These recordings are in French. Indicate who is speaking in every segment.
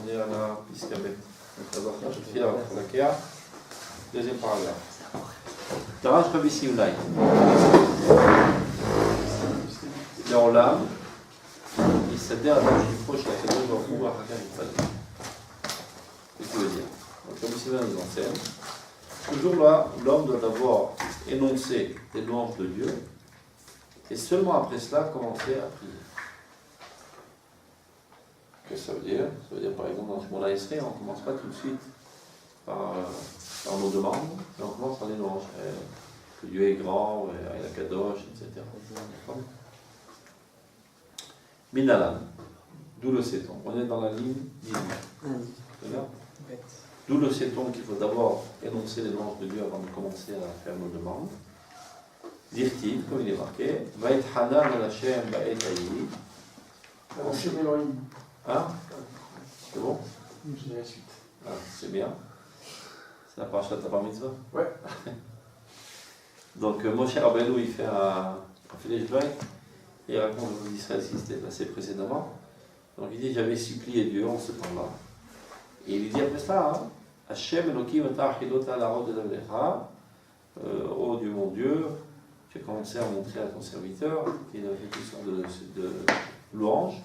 Speaker 1: on est à la Piskabet. Deuxième paragraphe. Tarash Rabbi Simlai. L'Olam, il s'adhère à la proche de la Kadosh Baruch Hu, Hakar Yifad. Qu'est-ce que ça veut dire? Donc, Rabbi Simlai nous enseigne. Toujours là, l'homme doit d'abord énoncer les louanges de Dieu, et seulement après cela, commencer à prier. Qu'est-ce que ça veut dire? Ça veut dire, par exemple, dans Shemona Esrei, on ne commence pas tout de suite par nos demandes, mais on commence par les louanges. Que Dieu est grand, il a Kadosh, etc. Minalan, d'où le sait-on? On est dans la ligne 18. D'accord? D'où le sait-on qu'il faut d'abord énoncer les louanges de Dieu avant de commencer à faire nos demandes. Dirtiv, comme il est marqué, Va'et Hanan al Hashem ba'et hayi. Hein? C'est bon?
Speaker 2: J'ai la suite.
Speaker 1: Ah, c'est bien. C'est la parashat Bar Mitzvah?
Speaker 2: Ouais.
Speaker 1: Donc Moshe Rabbeinu il fait un flashback et il raconte aux Israël ce qui s'était passé précédemment. Donc il dit j'avais supplié Dieu en ce temps-là. Et il dit après ça, hein, Hashem Elokim ata achilota l'arot de l'Avlecha, oh Dieu mon Dieu, j'ai commencé à montrer à ton serviteur qu'il avait fait toutes sortes de louanges.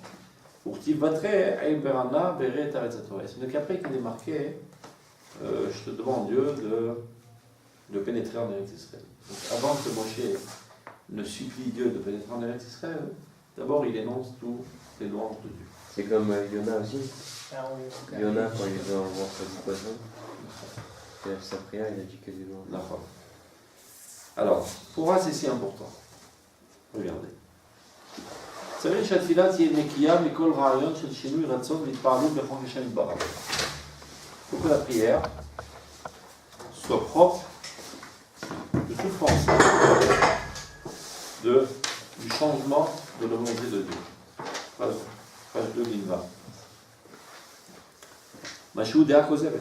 Speaker 1: Pour qu'il batre Aïberana Beret Aretzatorah. C'est donc après qu'il est marqué, je te demande Dieu de pénétrer en Eretz Israël. Donc avant que Moshe ne supplie Dieu de pénétrer en Eretz Israël, d'abord il énonce tous les louanges de Dieu.
Speaker 3: C'est comme Yona aussi. Yona, quand il veut voir sa du poisson, il a fait sa prière, il a dit que des louanges.
Speaker 1: D'accord. Alors, pourquoi c'est si important? Regardez. Vous savez, שהתפילה תהיה נקייה מכל רעיון של שינוי רצון והתפעלות בחוק השם יתברך. Il faut que la prière soit propre de toute pensée du changement de la volonté de Dieu. Voilà, page 2 l'Inva. Mashou Dea Kozeret,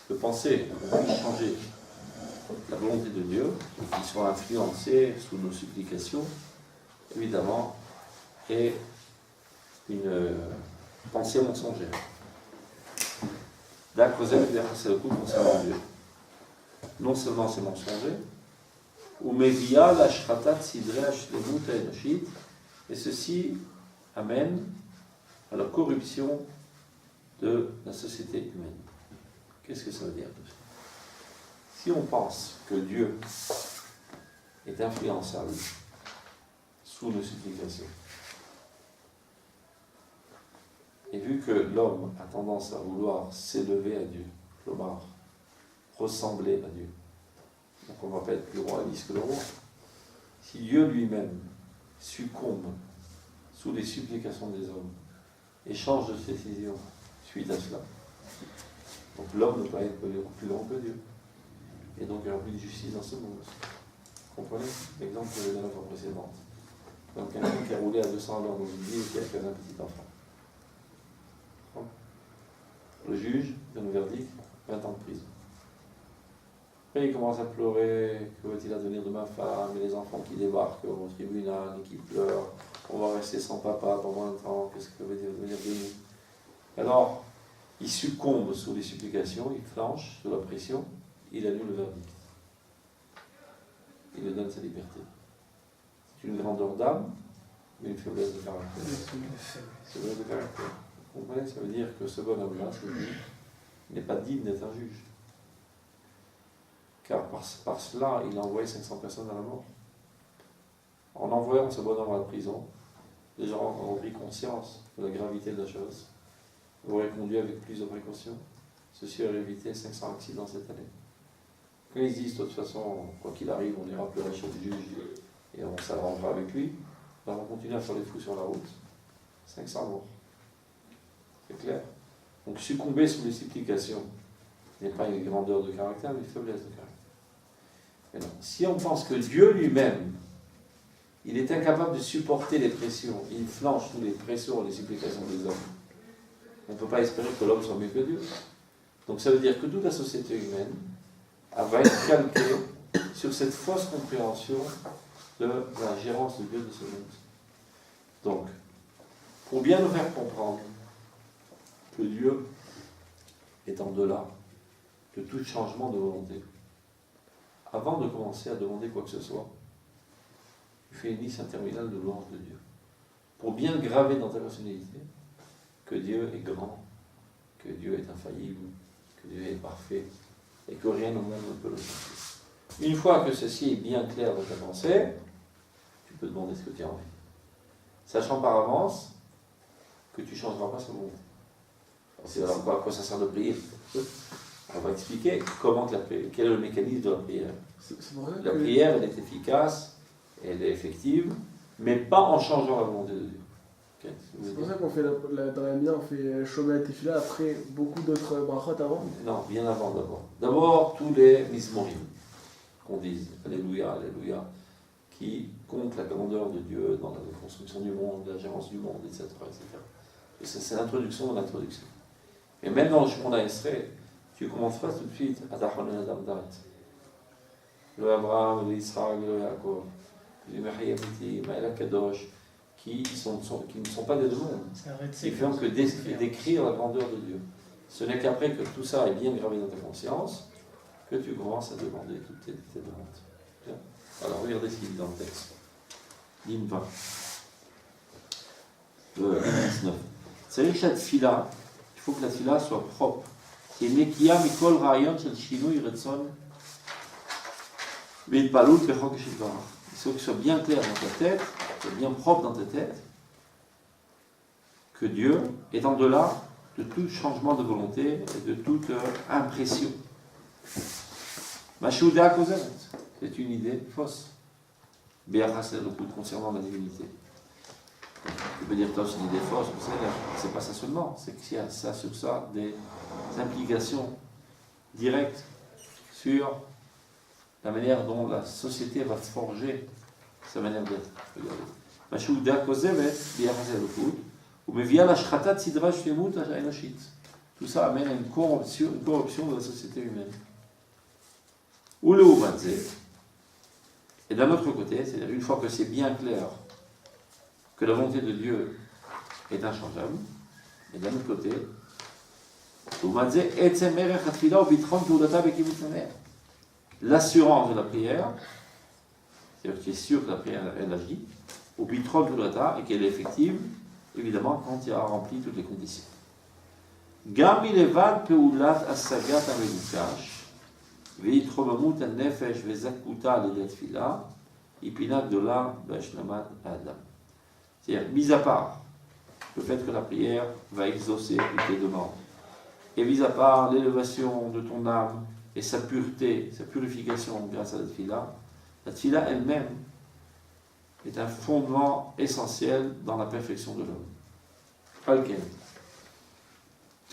Speaker 1: de penser qu'on puisse changer la volonté de Dieu et qu'il soit influencé sous nos supplications, évidemment, et une pensée mensongère. Dea Kozeret, c'est le coup concernant Dieu. Non seulement c'est mensonger, ou mevia la shratat sidre hashlemut haenoshit, et ceci amène à la corruption de la société humaine. Qu'est-ce que ça veut dire? Si on pense que Dieu est influençable sous nos supplications, et vu que l'homme a tendance à vouloir s'élever à Dieu, Lomar, ressembler à Dieu, donc on ne va pas être plus royaliste que le roi, si Dieu lui-même succombe sous les supplications des hommes et change de décision suite à cela, donc l'homme ne peut être plus grand que Dieu. Et donc il n'y aura plus de justice dans ce monde. Vous comprenez l'exemple que j'ai donné la fois précédente. Donc quelqu'un qui a roulé à 200 à l'heure dans une ville et qui a fait un petit enfant. Le juge donne le verdict, 20 ans de prison. Après il commence à pleurer, que va-t-il advenir de ma femme, et les enfants qui débarquent au tribunal et qui pleurent, on va rester sans papa pendant 20 ans, qu'est-ce que veut dire devenir de nous? Alors, il succombe sous les supplications, il flanche sous la pression, il annule le verdict. Il lui donne sa liberté. C'est une grandeur d'âme, mais une faiblesse de caractère. C'est faiblesse de caractère. Vous comprenez? Ça veut dire que ce bonhomme-là, n'est pas digne d'être un juge. Car par cela, il a envoyé 500 personnes à la mort. En envoyant ce bonhomme à la prison, les gens ont pris conscience de la gravité de la chose. Vous aurez conduit avec plus de précaution. Ceci aurait évité 500 accidents cette année. Quand ils disent, de toute façon, quoi qu'il arrive, on ira pleurer chez le juge et on ne s'arrangera avec lui, on va continuer à faire les fous sur la route. 500 morts. C'est clair? Donc succomber sous les supplications n'est pas une grandeur de caractère, mais une faiblesse de caractère. Maintenant, si on pense que Dieu lui-même, il est incapable de supporter les pressions, il flanche sous les pressions et les supplications des hommes, on ne peut pas espérer que l'homme soit mieux que Dieu. Donc ça veut dire que toute la société humaine va être calquée sur cette fausse compréhension de la gérance de Dieu de ce monde. Donc, pour bien nous faire comprendre que Dieu est en delà de tout changement de volonté. Avant de commencer à demander quoi que ce soit, tu fais une liste interminable de louanges de Dieu. Pour bien graver dans ta personnalité que Dieu est grand, que Dieu est infaillible, que Dieu est parfait, et que rien au monde ne peut le changer. Une fois que ceci est bien clair dans ta pensée, tu peux demander ce que tu as envie. Sachant par avance que tu ne changeras pas ce monde. Alors à quoi ça sert de prier? On va expliquer quel est le mécanisme de la prière. La prière, elle est efficace, elle est effective, mais pas en changeant la volonté de Dieu. Okay,
Speaker 2: c'est pour ça qu'on fait dans la Mia, on fait Shomer Tefila après beaucoup d'autres brachot avant?
Speaker 1: Non, bien avant d'abord. D'abord, tous les Mizmorim qu'on dise, Alléluia, Alléluia, qui comptent la grandeur de Dieu dans la construction du monde, la gérance du monde, etc. etc. C'est l'introduction de l'introduction. Et même dans le Shemona Esrei, tu commences pas tout de suite à Adahon et Adam Daret. Le Abraham, le Israël, le Yaakov, le Mehayamiti, Maël Kadosh, qui ne sont pas des deux mondes. Ils ne font que décrire la grandeur de Dieu. Ce n'est qu'après que tout ça est bien gravé dans ta conscience que tu commences à demander toutes tes demandes. Bien. Alors regardez ce qu'il dit dans le texte. Ligne 20. Ligne 19. C'est que la tfila, il faut que la tfila soit propre. C'est Nekia Mikol Rayon Shel Shinui Retson Veitpalut Vechok Shilvarach. Il faut que ce soit bien clair dans ta tête, bien propre dans ta tête, que Dieu est en delà de tout changement de volonté et de toute impression. Mashouda Kozemet, c'est une idée fausse. Béachas le coup concernant la divinité. Tu peux dire que c'est une idée fausse, c'est pas ça seulement, c'est qu'il y a ça sur ça des implications directes sur la manière dont la société va forger sa manière d'être. Mashouda Kozemet, Béachas le coup, ou Mevia la Shratat Sidra Shlemut Aenashit. Tout ça amène à une corruption de la société humaine. Ou le Oumadze. Et d'un autre côté, c'est-à-dire une fois que c'est bien clair que la volonté de Dieu est inchangeable, et d'un autre côté, l'assurance de la prière, c'est-à-dire que tu es sûr que la prière elle agit, au bitron et qu'elle est effective, évidemment quand tu as rempli toutes les conditions. Gam ilevad peulat asagat amekukash. והתחוממות הנפש וזכותה על ידי תפילה היא פינה גדולה בהשלמת האדם. C'est-à-dire, mis à part le fait que la prière va exaucer toutes tes demandes, et mis à part l'élévation de ton âme et sa pureté, sa purification grâce à la tfila elle-même est un fondement essentiel dans la perfection de l'homme. Alken.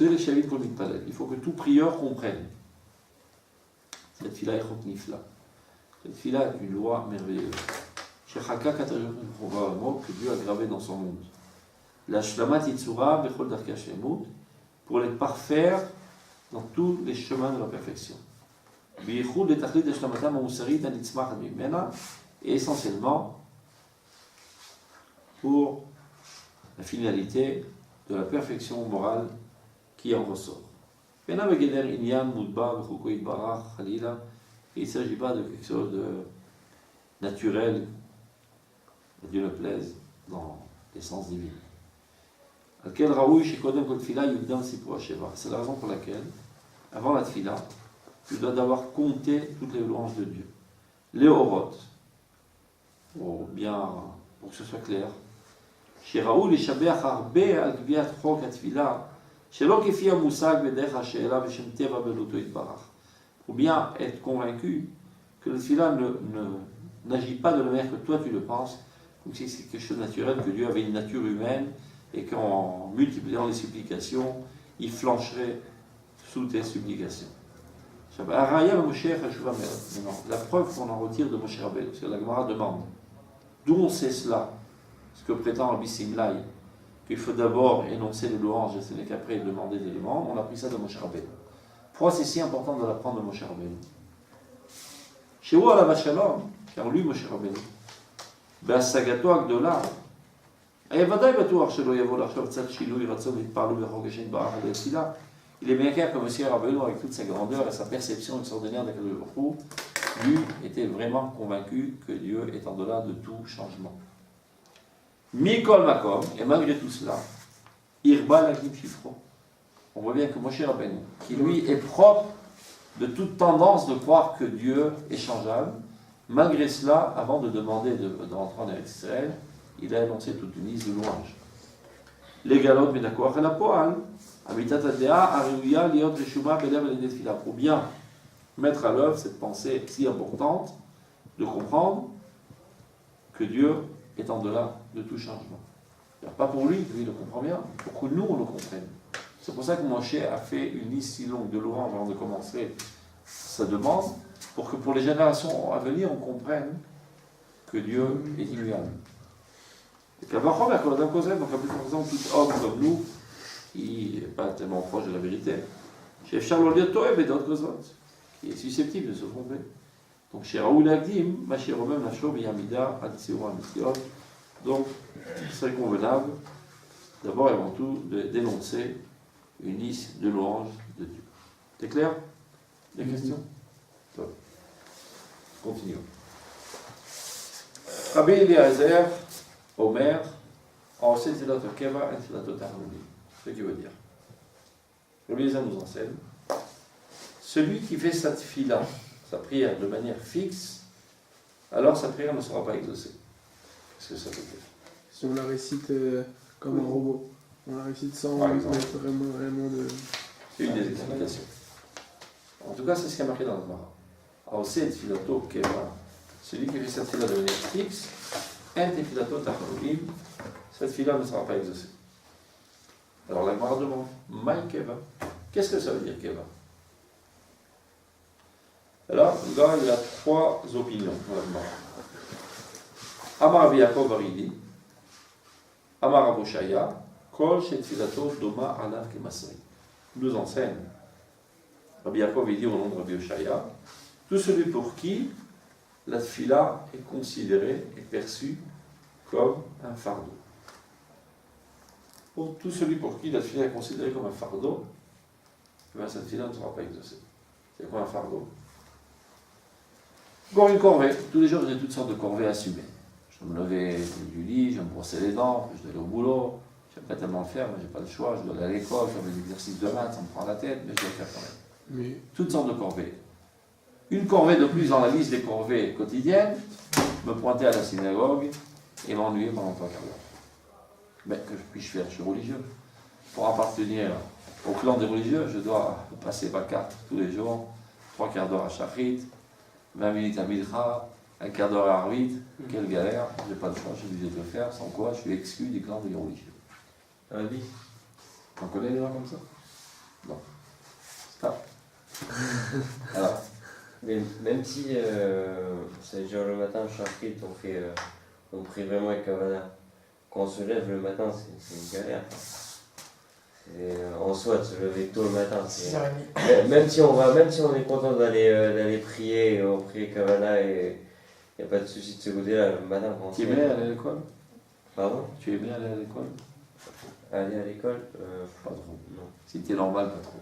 Speaker 1: Il faut que tout prieur comprenne. Cette fila est nifla. Cette fila est une loi merveilleuse. Que Dieu a gravé dans son monde. La shlamat yitzura bechol darkei shlemut, pour les parfaire dans tous les chemins de la perfection. Biyichud letachlit hashlamatam hamusarit hanitzmachat mimena, et essentiellement pour la finalité de la perfection morale qui en ressort. Il ne s'agit pas de quelque chose de naturel, que Dieu ne plaise, dans l'essence divine. C'est la raison pour laquelle, avant la tfila, tu dois d'abord compter toutes les louanges de Dieu. Les orotes, pour que ce soit clair. Ou bien être convaincu que le tfila n'agit pas de la manière que toi tu le penses, comme si c'est quelque chose de naturel, que Dieu avait une nature humaine et qu'en multipliant les supplications, il flancherait sous tes supplications. La preuve qu'on en retire de Moshe Rabbeinu, parce que la Gemara demande d'où on sait cela, ce que prétend Rabbi Simlai, qu'il faut d'abord énoncer les louanges et ce n'est qu'après demander des demandes. On a pris ça de Moshe Rabbeinu. Pourquoi c'est si important de l'apprendre de Moshe Rabbeinu? Chez vous, à la Shalom, car lui, Moshe Rabbeinu, בהשגתו הגדולה, היה ודאי בטוח שלא יבוא לחשוב קצת שינוי רצון והתפעלו בחוק השם ברח לתפילה, Il est bien clair que M. Rabbeinu, avec toute sa grandeur et sa perception extraordinaire d'Akadosh Baruch Hu, lui était vraiment convaincu que Dieu est en delà de tout changement. Mikol Makom, et malgré tout cela, Irba Lagim Shifro. On voit bien que Moshe Rabbeinu, qui lui est propre de toute tendance de croire que Dieu est changeable, malgré cela, avant de demander de rentrer en Eretz Israël, il a énoncé toute une liste de louanges. Les galotes Menakoach El Hapoal, Amitat Adea, Ariouya, Liot Reshuma, Belev El Netfila, pour bien mettre à l'œuvre cette pensée si importante de comprendre que Dieu est en delà de tout changement. Pas pour lui, lui il le comprend bien, pour que nous on le comprenne. C'est pour ça que Moshe a fait une liste si longue de louanges avant de commencer sa demande, pour que pour les générations à venir on comprenne que Dieu est immuable. Et qu'Abraham a comme donc par exemple tout homme comme nous, qui n'est pas tellement proche de la vérité, chez Charles Toeb et d'autres autres, qui est susceptible de se tromper. Donc chez Raoul Agdim, Maché Romem, Nacho, Yamida, Adiseo, Amitiot. Donc, il serait convenable, d'abord et avant tout, de dénoncer une liste de louanges de Dieu. C'est clair? Des questions? Continuons. Rabbi Eliezer, Omer, en sait Tzilat Keva et Tzilat Tarnumi. Ce qui veut dire. Rabbi Eliezer nous enseigne. Celui qui fait sa tfila, sa prière de manière fixe, alors sa prière ne sera pas exaucée. Qu'est-ce que ça veut dire?
Speaker 2: Si on la récite comme un robot, on la récite sans mettre vraiment de...
Speaker 1: C'est une des explications. En tout cas, c'est ce qui a marqué dans le Mara. Aosé tfilato keva, celui qui fait cette fila de manière fixe, en tfilato tachanulim, cette fila ne sera pas exaucée. Alors la Mara demande, Maï keva, qu'est-ce que ça veut dire keva? Alors, là, il y a trois opinions dans la Mara. Amar Rabbi Yaakov Aridi, Amar Abu Shaya, Kol Shetfilato Doma Alav Kemasri. Nous enseigne. Rabbi Yaakov dit au nom de Rabbi Shaya, tout celui pour qui la tfila est considérée et perçue comme un fardeau. Pour tout celui pour qui la tfila est considérée comme un fardeau, cette tfila ne sera pas exaucée. C'est quoi un fardeau? Encore une corvée. Tous les jours, j'ai toutes sortes de corvées assumées. Je me lever du lit, je me brosser les dents, je dois aller au boulot, je n'aime pas tellement le faire, mais je n'ai pas le choix, je dois aller à l'école, je fais mes exercices de maths, ça me prend la tête, mais je dois le faire quand même.
Speaker 2: Mais...
Speaker 1: Toutes sortes de corvées. Une corvée de plus dans la liste des corvées quotidiennes, me pointer à la synagogue et m'ennuyer pendant 3 quarts d'heure. Mais que puis-je faire? Je suis religieux. Pour appartenir au clan des religieux, je dois passer ma carte tous les jours, 3 quarts d'heure à Shachrit, 20 minutes à Midra, un quart d'heure à Arvit. Quelle galère, je n'ai pas le choix, je suis obligé de le faire, sans quoi je suis exclu du clan des religieux.
Speaker 3: Oui.
Speaker 1: On connaît des gens comme ça? Non. Stop. Alors.
Speaker 3: Mais même si c'est genre le matin, Shachrit, on prie vraiment avec Kavana. Quand on se lève le matin, c'est une galère. En soi, de se lever tôt le matin, même si on est content d'aller prier, et on prie Kavana et il n'y a pas de souci de ce côté-là, le matin quand on
Speaker 1: Tu es bien allé à l'école?
Speaker 3: Pardon?
Speaker 1: Tu es bien allé à l'école?
Speaker 3: Aller à l'école
Speaker 1: pas trop.
Speaker 3: Non.
Speaker 1: Si t'es normal, pas trop.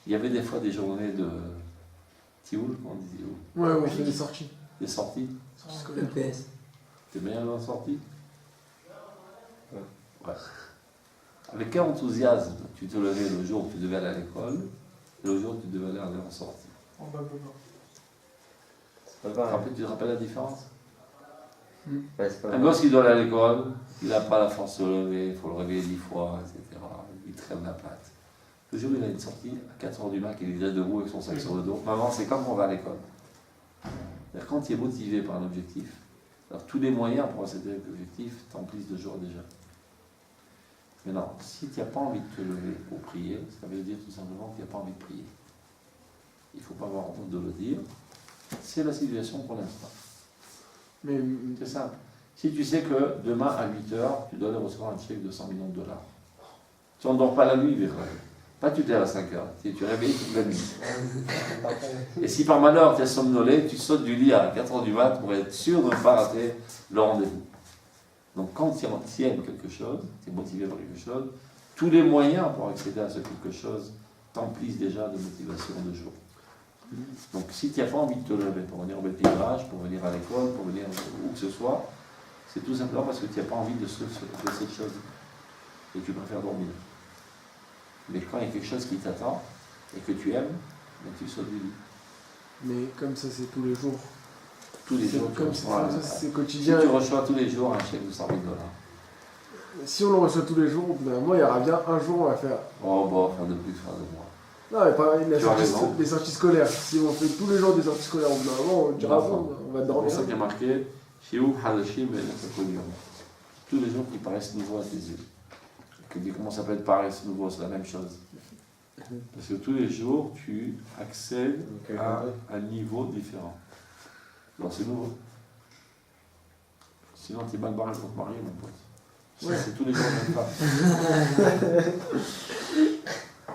Speaker 1: Il y avait des fois des journées de Tioul, on disait où?
Speaker 2: Ouais, on fait des sorties.
Speaker 1: Des sorties?
Speaker 2: EPS.
Speaker 1: T'es bien allé en sortie?
Speaker 3: Ouais.
Speaker 1: Avec quel enthousiasme tu te levais le jour où tu devais aller à l'école et le jour où tu devais aller en sortie?
Speaker 2: En bas,
Speaker 1: Tu te rappelles la différence?
Speaker 3: Ouais,
Speaker 1: un gosse qui doit aller à l'école, il n'a pas la force de se lever, il faut le réveiller 10 fois, etc. Il traîne la patte. Le jour où il a une sortie, à 4h du mat, il est déjà debout avec son sac sur le dos. Maman, c'est comme on va à l'école. C'est-à-dire, quand tu es motivé par un objectif, alors tous les moyens pour accéder à l'objectif t'emplissent de joie déjà. Maintenant, si tu n'as pas envie de te lever pour prier, ça veut dire tout simplement que tu n'as pas envie de prier. Il ne faut pas avoir honte de le dire. C'est la situation pour l'instant.
Speaker 2: Mais
Speaker 1: c'est simple. Si tu sais que demain à 8h, tu dois aller recevoir un chèque de 100 millions de dollars. Tu n'endors pas la nuit, Véro. Pas tu t'es à 5h. Tu es réveillé toute la nuit. Et si par malheur tu es somnolé, tu sautes du lit à 4h du mat pour être sûr de ne pas rater le rendez-vous. Donc quand tu aimes quelque chose, tu es motivé par quelque chose, tous les moyens pour accéder à ce quelque chose t'emplissent déjà de motivation de jour. Donc si tu n'as pas envie de te lever pour venir au Beth-Midrash, pour venir à l'école, pour venir où que ce soit, c'est tout simplement parce que tu n'as pas envie de cette chose et tu préfères dormir. Mais quand il y a quelque chose qui t'attend et que tu aimes, ben tu sautes du lit.
Speaker 2: Mais comme ça, c'est tous les jours.
Speaker 1: Tous les jours,
Speaker 2: comme ça, c'est quotidien.
Speaker 1: Si tu reçois tous les jours un chèque de 100 000 $.
Speaker 2: Si on le reçoit tous les jours, moi, il y aura bien un jour où on va faire.
Speaker 1: Oh, bon, faire de plus, faire de moins.
Speaker 2: Non, mais pareil, les sorties scolaires. Si on fait tous les jours des sorties scolaires, au bout d'un moment, on dira bon, on va dormir.
Speaker 1: C'est pour ça qu'il y a marqué Shiou Hadashim et Nakakonium. Tous les jours qui paraissent nouveaux à tes yeux. Comment ça peut être paraître nouveau, c'est la même chose. Parce que tous les jours, tu accèdes à un niveau différent. Donc c'est nouveau. Sinon, tu es mal barré pour te marier, mon pote. Ouais. C'est tous les jours même pas.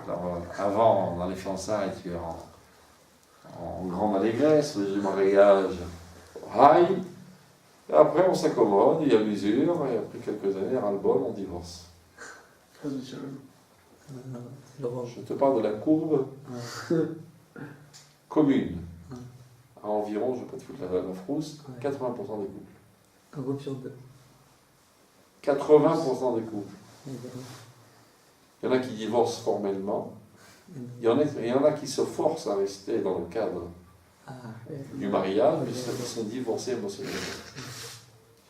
Speaker 1: Alors, avant, dans les fiançailles, tu es en grande allégresse, le mariage high. Et après, on s'accommode, il y a l'usure, et après quelques années, ras-le-bol, on divorce. Je te parle de la courbe commune. À environ, je ne vais pas te foutre la frousse, 80% des couples.
Speaker 4: Un groupe sur deux.
Speaker 1: 80% des couples. Il y en a qui divorcent formellement. Il y en a qui se forcent à rester dans le cadre du mariage, mais ils sont divorcés émotionnellement.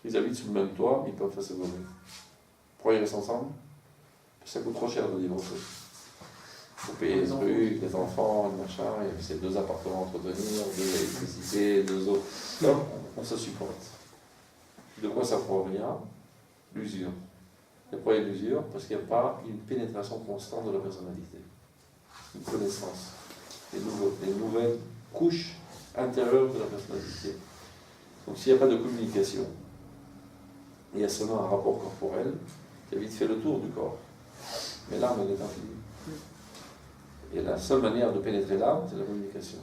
Speaker 1: Ils habitent sous le même toit, ils peuvent faire se gommer. Pourquoi ils restent ensemble? Ça coûte trop cher de divorcer. Il faut payer les trucs, les enfants, les machins, et c'est 2 appartements à entretenir, 2 électricités, 2 eaux. Donc, on se supporte. De quoi ça provient? L'usure. Et pourquoi il y a l'usure? Parce qu'il n'y a pas une pénétration constante de la personnalité. Une connaissance. Des nouvelles couches intérieures de la personnalité. Donc s'il n'y a pas de communication, il y a seulement un rapport corporel qui a vite fait le tour du corps. Mais l'âme, elle est infinie. Et la seule manière de pénétrer l'âme, c'est la communication.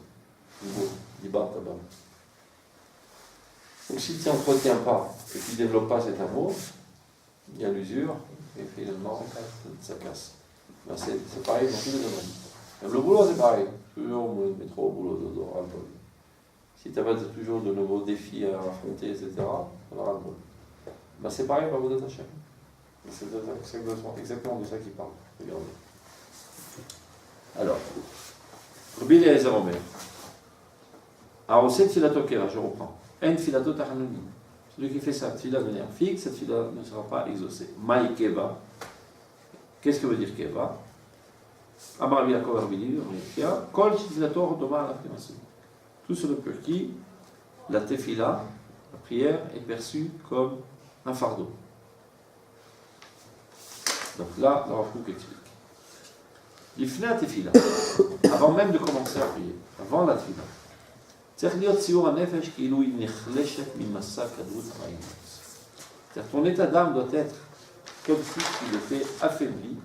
Speaker 1: Du bas, tabac. Donc si tu n'entretiens pas et que tu ne développes pas cet amour, il y a l'usure, et finalement, ça casse. Ben c'est pareil dans tous les domaines. Même le boulot, c'est pareil. Toujours le métro, boulot, dodo, ras-le-bol. Si tu n'as pas toujours de nouveaux défis à affronter, etc., on aura le bol. Ben c'est pareil par votre Hachem. C'est exactement de ça qu'il parle. Regardez. Alors, Rabbi Eliezer Omer. Arosé Tfilato Kera, je reprends. En Tfilato Tahanonim. Celui qui fait sa tfila de manière fixe, cette tfila ne sera pas exaucée. Maï Keva. Qu'est-ce que veut dire Keva? Amar Rabbi Yaakov Rabbi Eliezer, Kol Tfilato Rodoma la Primasu. Tout ce pour qui la tefila, la prière, est perçue comme un fardeau. Donc là, le Rav Kook explique. L'ifna tefila, avant même de commencer à prier, avant la tefila, c'est-à-dire ton état d'âme doit être comme si tu étais affaibli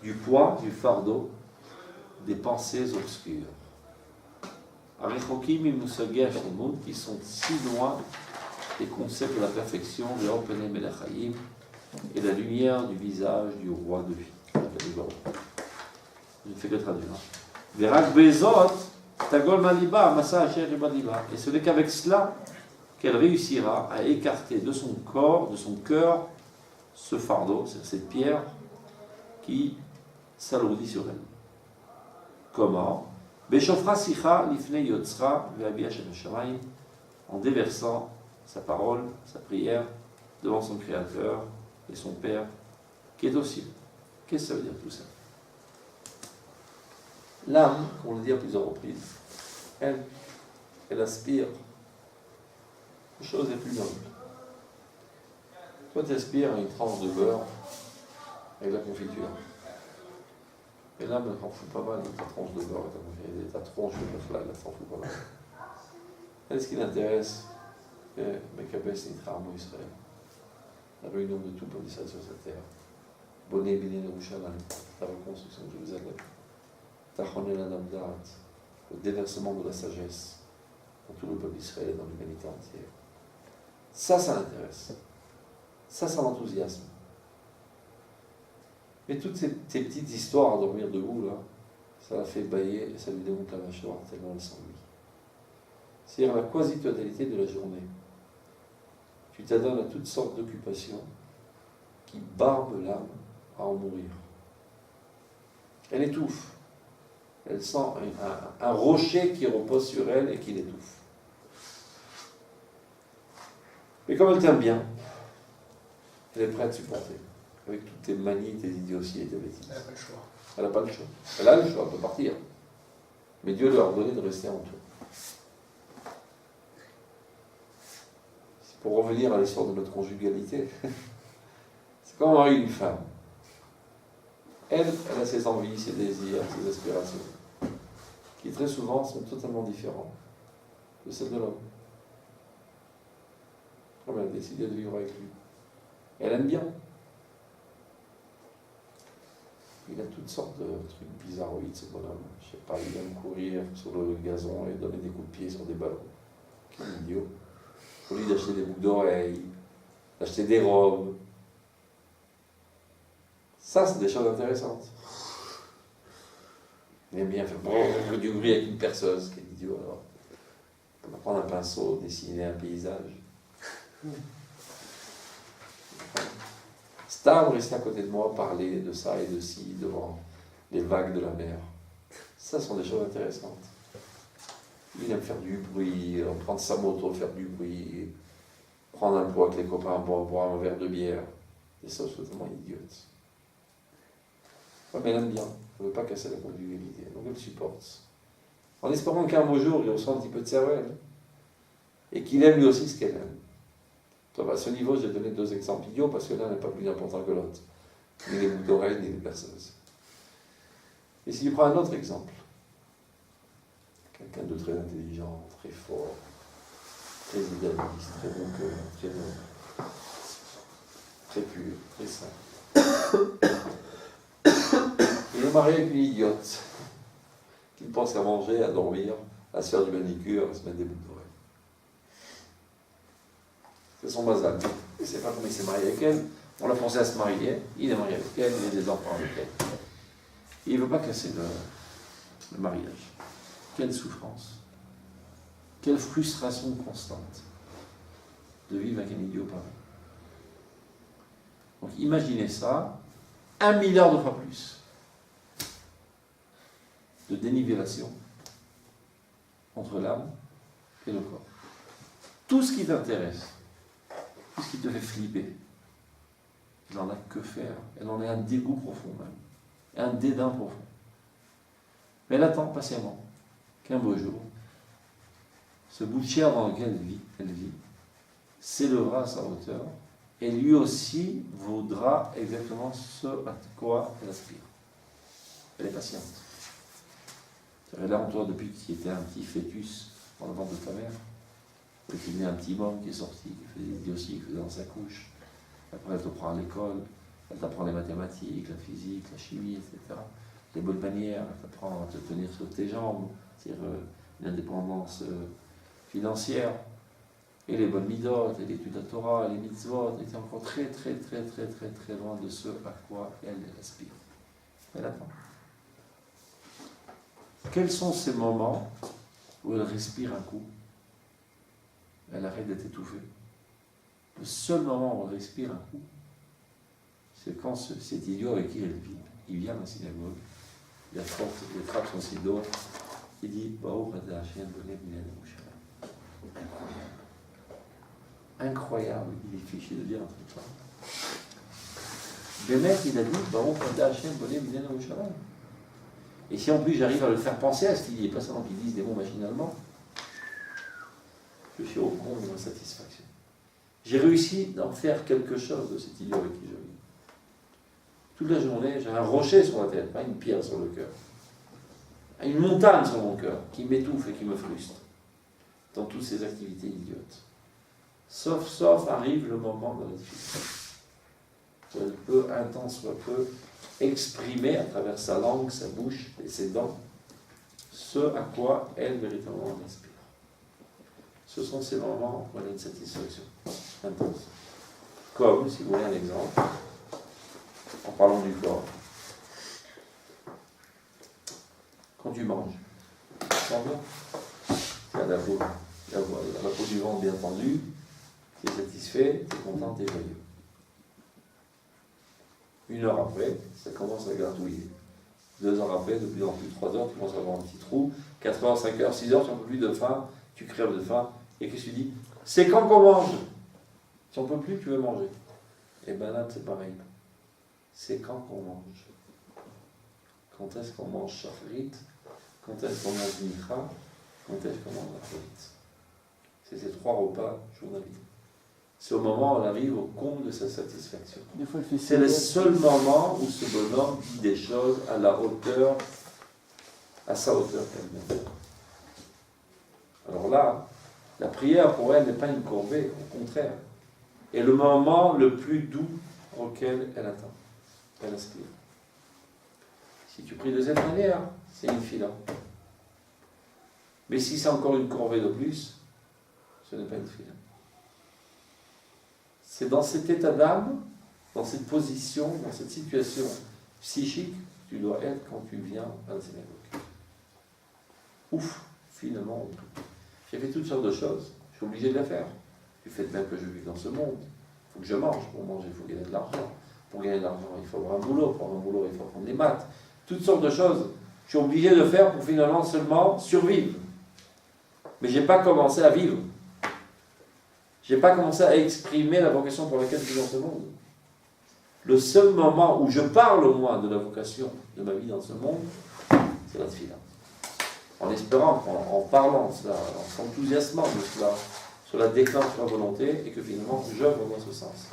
Speaker 1: du poids, du fardeau des pensées obscures. Qui sont si loin des concepts de la perfection, de l'Openem et l'Achaïm, et la lumière du visage du roi de vie. Je ne fais que traduire. Verak bezot, tagol maliba, massa asher maliba. Et ce n'est qu'avec cela qu'elle réussira à écarter de son corps, de son cœur, ce fardeau, cette pierre qui s'alourdit sur elle. Comment? Beshofra sicha lifnei yotzra ve'abia shem shamayim, en déversant sa parole, sa prière devant son Créateur et son Père qui est au ciel. Qu'est-ce que ça veut dire tout ça? L'âme, on le dit à plusieurs reprises, elle aspire aux choses les plus nobles. Toi, tu aspires à une tranche de beurre avec la confiture. Et l'âme, elle s'en fout pas mal de ta tranche de beurre et ta tronche de flag, elle s'en fout pas mal. Elle, ce qui l'intéresse, c'est Mekabès Nitra Amo Israël, la réunion de tout peuple d'Israël sur cette terre. Bonnet Béné Yerushalayim, la reconstruction de Jérusalem. Tachonel Adam Da'at, le déversement de la sagesse pour tout le peuple d'Israël et dans l'humanité entière. Ça l'intéresse. Ça l'enthousiasme. Mais toutes ces petites histoires à dormir debout, là, ça la fait bailler et ça lui démonte la mâchoire tellement elle s'ennuie. C'est-à-dire la quasi-totalité de la journée. Tu t'adonnes à toutes sortes d'occupations qui barbent l'âme à en mourir. Elle étouffe. Elle sent un rocher qui repose sur elle et qui l'étouffe. Mais comme elle t'aime bien, elle est prête à supporter. Avec toutes tes manies, tes idioties et tes bêtises.
Speaker 4: Elle n'a pas le choix.
Speaker 1: Elle n'a pas le choix. Elle a le choix, elle peut partir. Mais Dieu leur a ordonné de rester en toi. C'est pour revenir à l'histoire de notre conjugalité. C'est comme un mari et une femme. Elle a ses envies, ses désirs, ses aspirations, qui très souvent sont totalement différents de celles de l'homme. Comme elle a décidé de vivre avec lui. Elle aime bien. Il a toutes sortes de trucs bizarroïdes, ce bonhomme. Je sais pas, il aime courir sur le gazon et donner des coups de pied sur des ballons. Quel idiot. Au lieu d'acheter des boucles d'oreilles, d'acheter des robes. Ça, c'est des choses intéressantes. Il aime bien faire du bruit avec une perceuse. Quel idiot, alors. On va prendre un pinceau, dessiner un paysage. Stam restait à côté de moi, parler de ça et de ci, devant les vagues de la mer. Ça sont des choses intéressantes. Il aime faire du bruit, prendre sa moto, faire du bruit, prendre un pot avec les copains, boire un verre de bière. Des choses totalement idiotes. Ouais, mais elle aime bien, elle ne veut pas casser la convivialité, donc elle supporte. En espérant qu'un beau jour, il reçoit un petit peu de cervelle. Et qu'il aime lui aussi ce qu'elle aime. Donc à ce niveau, j'ai donné 2 exemples idiots parce que l'un n'est pas plus important que l'autre. Ni les boucles d'oreilles, ni les perceuses. Et si tu prends un autre exemple, quelqu'un de très intelligent, très fort, très idéaliste, très bon cœur, très noble, très pur, très saint. Il est marié avec une idiote qui pense à manger, à dormir, à se faire du manicure, à se mettre des boucles d'oreilles. C'est son bazar. Il ne sait pas comment il s'est marié avec elle. On l'a forcé à se marier. Il est marié avec elle, il a des enfants avec elle. Et il ne veut pas casser le mariage. Quelle souffrance. Quelle frustration constante de vivre avec un idiot pareil. Donc imaginez ça, 1 milliard de fois plus de dénivellation entre l'âme et le corps. Tout ce qui t'intéresse, tout ce qui te fait flipper, elle n'en a que faire. Elle en a un dégoût profond même, un dédain profond. Mais elle attend patiemment qu'un beau jour, ce bout de chair dans lequel elle vit, s'élèvera à sa hauteur, et lui aussi voudra exactement ce à quoi elle aspire. Elle est patiente. Elle est là en toi depuis qu'il était un petit fœtus dans le ventre de ta mère. Et qu'il y a un petit homme qui est sorti, qui fait des idioties, qui fait dans sa couche. Après, elle te prend à l'école, elle t'apprend les mathématiques, la physique, la chimie, etc. Les bonnes manières, elle t'apprend à te tenir sur tes jambes, c'est-à-dire l'indépendance financière, et les bonnes midotes, et l'étude de la Torah, les mitzvot, et encore très loin de ce à quoi elle aspire. Elle attend. Quels sont ces moments où elle respire un coup? Elle arrête d'être étouffée. Le seul moment où elle respire un coup, c'est quand cet idiot avec qui elle vit, il vient à la synagogue, il attrape son sidor, il dit incroyable, il est fiché de dire un truc là. Le mec, il a dit et si en plus j'arrive à le faire penser à ce qu'il dit, et pas seulement qu'il dise des mots machinalement, je suis au comble de ma satisfaction. J'ai réussi d'en faire quelque chose de cet idiot avec qui je vis. Toute la journée, j'ai un rocher sur la tête, pas une pierre sur le cœur. Une montagne sur mon cœur qui m'étouffe et qui me frustre dans toutes ces activités idiotes. Sauf arrive le moment de la difficulté. Elle peut, intense soit peu, exprimer à travers sa langue, sa bouche et ses dents ce à quoi elle véritablement aspire. Ce sont ces moments où elle a une satisfaction intense. Comme, si vous voulez un exemple, en parlant du corps, Quand tu manges, tu sens bien. Tu as la peau du ventre bien tendue, tu es satisfait, tu es content, tu es joyeux. 1 heure après, ça commence à gratouiller. 2 heures après, de plus en plus, 3 heures, tu commences à avoir un petit trou. 4 heures, 5 heures, 6 heures, tu n'en peux plus de faim, tu crèves de faim. Et qu'est-ce que tu dis? C'est quand qu'on mange? Tu n'en peux plus, tu veux manger. Et ben là, c'est pareil. C'est quand qu'on mange. Quand est-ce qu'on mange shacharit? Quand est-ce qu'on mange mikra? Quand est-ce qu'on mange acharit? C'est ces 3 repas journaliers. C'est au moment où on arrive au comble de sa satisfaction. C'est le seul moment où ce bonhomme dit des choses à la hauteur, à sa hauteur elle-même. Alors là, la prière pour elle n'est pas une corvée, au contraire. Et le moment le plus doux auquel elle attend, elle aspire. Si tu pries de cette manière, c'est une fila. Mais si c'est encore une corvée de plus, ce n'est pas une fila. C'est dans cet état d'âme, dans cette position, dans cette situation psychique, que tu dois être quand tu viens à la synagogue. Ouf, finalement, j'ai fait toutes sortes de choses, je suis obligé de les faire. Du fait même que je vis dans ce monde, il faut que je mange. Pour manger, il faut gagner de l'argent. Pour gagner de l'argent, il faut avoir un boulot. Pour avoir un boulot, il faut apprendre des maths. Toutes sortes de choses. Je suis obligé de faire pour finalement seulement survivre. Mais je n'ai pas commencé à vivre. Je n'ai pas commencé à exprimer la vocation pour laquelle je vis dans ce monde. Le seul moment où je parle au moins de la vocation de ma vie dans ce monde, c'est la tefila. En espérant, en parlant de cela, en s'enthousiasmant de cela, cela déclenche ma volonté et que finalement j'œuvre dans ce sens.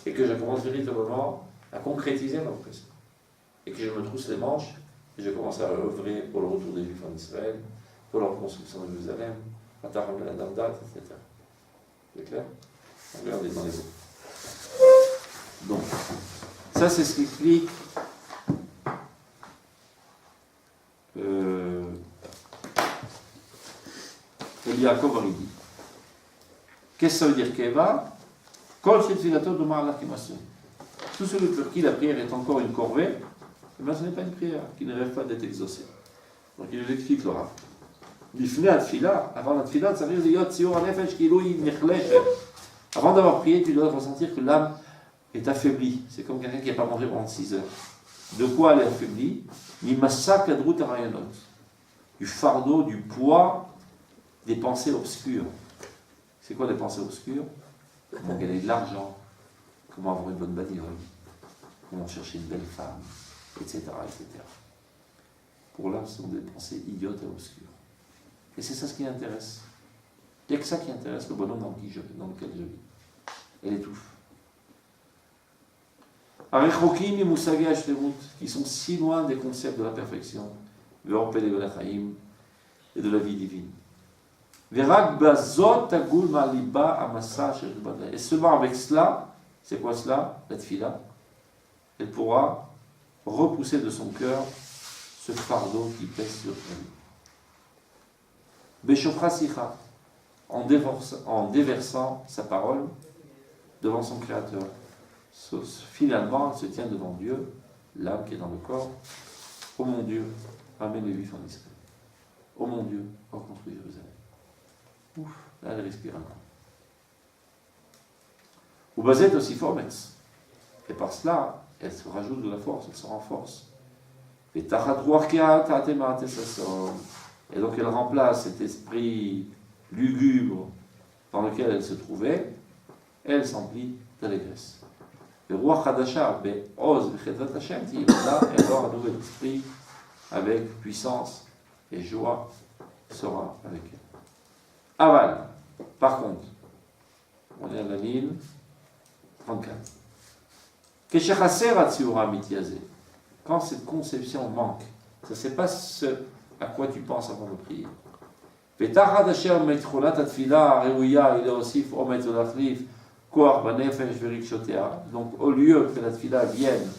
Speaker 1: Et que je commence véritablement à concrétiser ma vocation. Et que je me trousse les manches et je commence à œuvrer pour le retour des Juifs en Israël, pour leur construction de Jérusalem, à Taram la Dardat, etc. C'est clair? Regardez dans les mots. Donc, ça c'est ce qu'explique Yaakov Aridi. Qu'est-ce que ça veut dire Keva? Tout celui pour qui la prière est encore une corvée, eh bien ce n'est pas une prière qui ne rêve pas d'être exaucée. Donc il nous explique le Rav. Avant la tefila, ça veut dire avant d'avoir prié, tu dois ressentir que l'âme est affaiblie. C'est comme quelqu'un qui n'a pas mangé pendant 6 heures. De quoi elle est affaiblie? Du fardeau, du poids des pensées obscures. C'est quoi les pensées obscures? Comment gagner de l'argent, comment avoir une bonne bagnole, comment chercher une belle femme, etc. etc. Pour l'âme, ce sont des pensées idiotes et obscures. Et c'est ça ce qui intéresse. Il n'y a que ça qui intéresse le bonhomme dans lequel je vis. Elle étouffe. Qui sont si loin des concepts de la perfection, et de la vie divine. Et seulement avec cela, c'est quoi cela? La tefila, elle pourra repousser de son cœur ce fardeau qui pèse sur elle. Beshofra sicha, en déversant sa parole devant son Créateur. Finalement, elle se tient devant Dieu, l'âme qui est dans le corps. Oh mon Dieu, ramène les Juifs en Israël. Oh mon Dieu, reconstruis Jérusalem. Ouf, là elle respire un coup. Ou Bazet aussi formex. Et par cela, elle se rajoute de la force, elle se renforce. Et donc elle remplace cet esprit lugubre dans lequel elle se trouvait, elle s'emplit d'allégresse. Le roi Khadasha, Oz, Khedrat Hashem, là, elle aura un nouvel esprit avec puissance et joie sera avec elle. Aval, par contre, on est à la ligne 34. Quand cette conception manque, ça c'est pas ce à quoi tu penses avant de prier. Donc au lieu que la tefila vienne